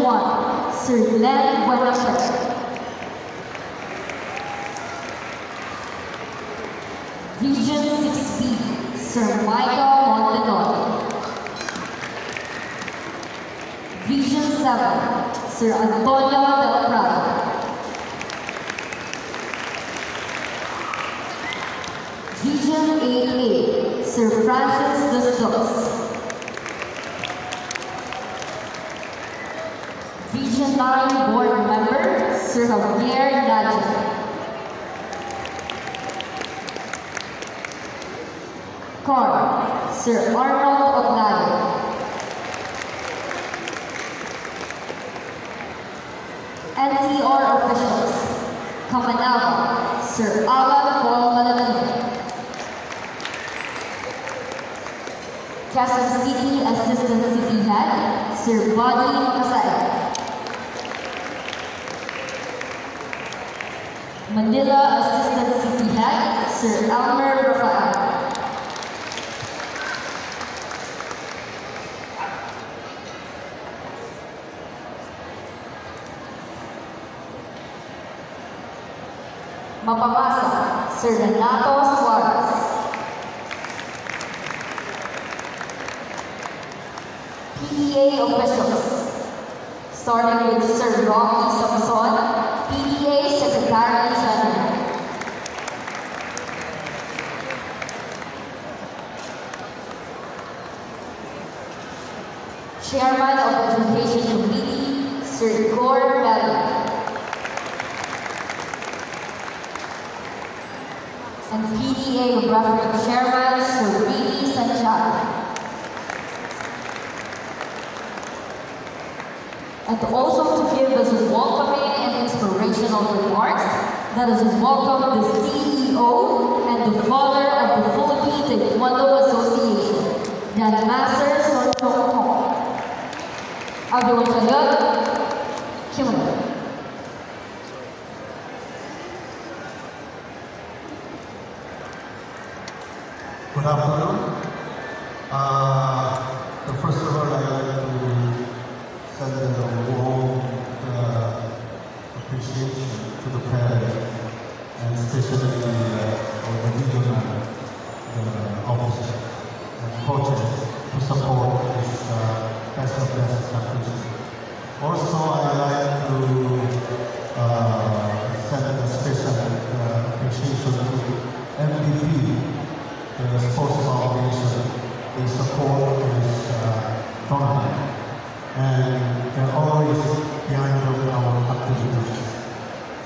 1, Sir Glenn Buenafuerte. Region 6B, Sir Michael Montenor. Region 7, Sir Antonio Del Prado. Region 8A, Sir Francis Dos Dos. Region 9 Board Member, Sir Javier Nadja. COR, Sir Arnold Oglayo. NCR officials, Kamanava, Sir Alan Paul Malamino. Quezon City Assistant City Head, Sir Buddy Makasay. Manila Assistant City Head, Sir Elmer Rafael. Mapamasa, Sir Renato Suarez. PDA officials, starting with Sir Rocky Samson, PDA Secretary General. Chairman of Education Committee, Sir Igor Bello. And PDA Referee Chairman, Sir Ricky Santiago. And also to give us welcoming and inspirational remarks, let us welcome the CEO and the father of the Philippine Taekwondo Association, Grandmaster Son Chong Hong. Everyone together, Kimberly. Good afternoon. First of all, I'd like to send a warm appreciation to the parents and especially the regional officers and coaches who support this best of best competition. Also, I'd like to send a special appreciation to MVP. The sports foundation, they support this tournament, and they're always behind our activities.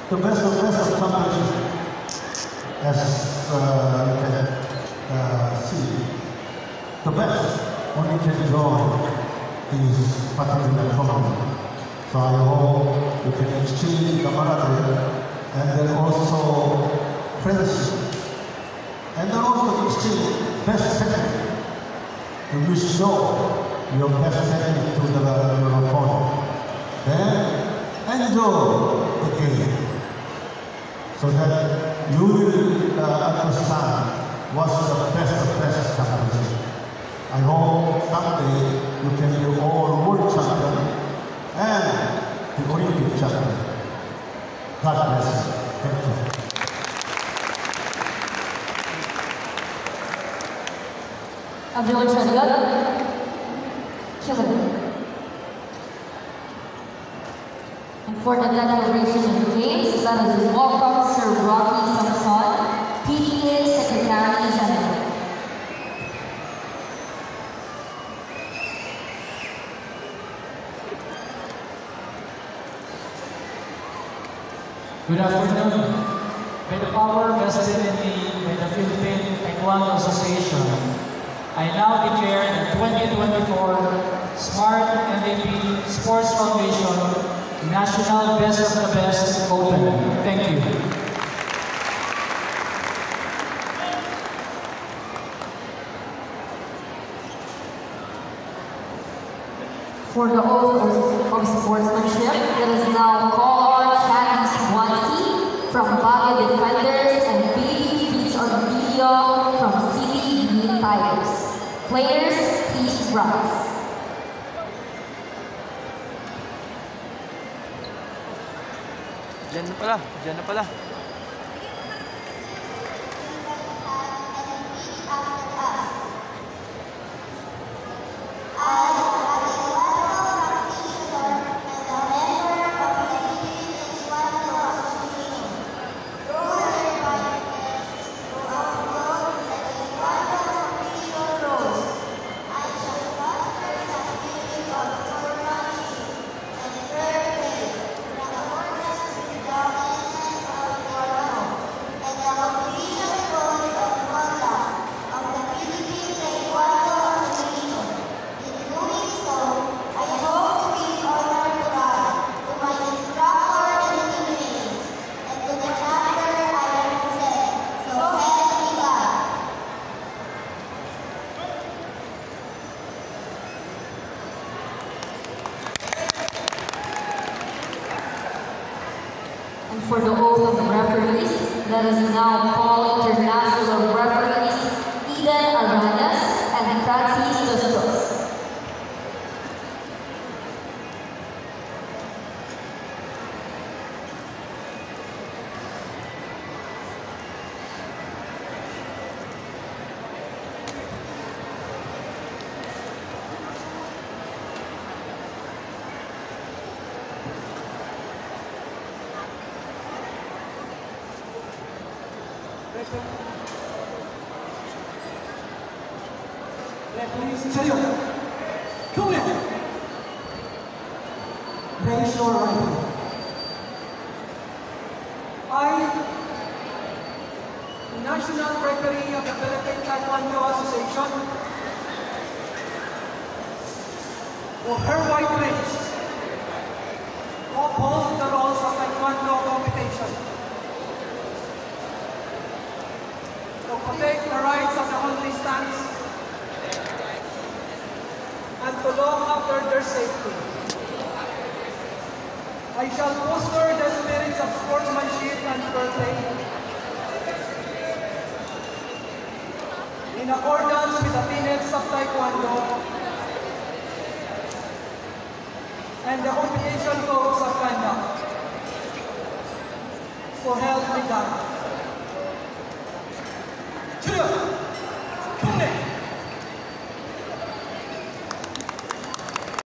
The best of competition, as you can see, the best only can join this particular tournament. So I hope we can exchange camaraderie and then also friendship. And then also exchange best technique. And you show your best technique to your opponent. Then enjoy the game. So that you will understand what's the best competition. I hope someday you can be all world champion and the Olympic champion. God bless you. Thank you. Everyone should go. Kimberly. And for the declaration of games, let us welcome Sir Rocky Samson, PDA Secretary General. Good afternoon. By the power vested in me by the Philippine Taekwondo Association, I now declare the 2024 Smart MVP Sports Foundation National Best of the Best Open. Thank you. For the oath of sportsmanship, let us now call on Shaggy Swansea from Baguio Defenders and Baby Feats on Video from City Green Tigers. Players, please rise. Diyan na pala. Diyan na pala. And for the oath of referees, let us now call international referees Eden Aranas and Francis Dostos. Referees 차려. Come in. Raise your right hand. I, National Referee of the Philippine Taekwondo Association, for her white rings, uphold the rules of Taekwondo competition, to protect the rights of the contestants and to look after their safety. I shall foster the spirits of sportsmanship and fair play in accordance with the tenets of Taekwondo and the competition codes of conduct. So help me God. Cheer!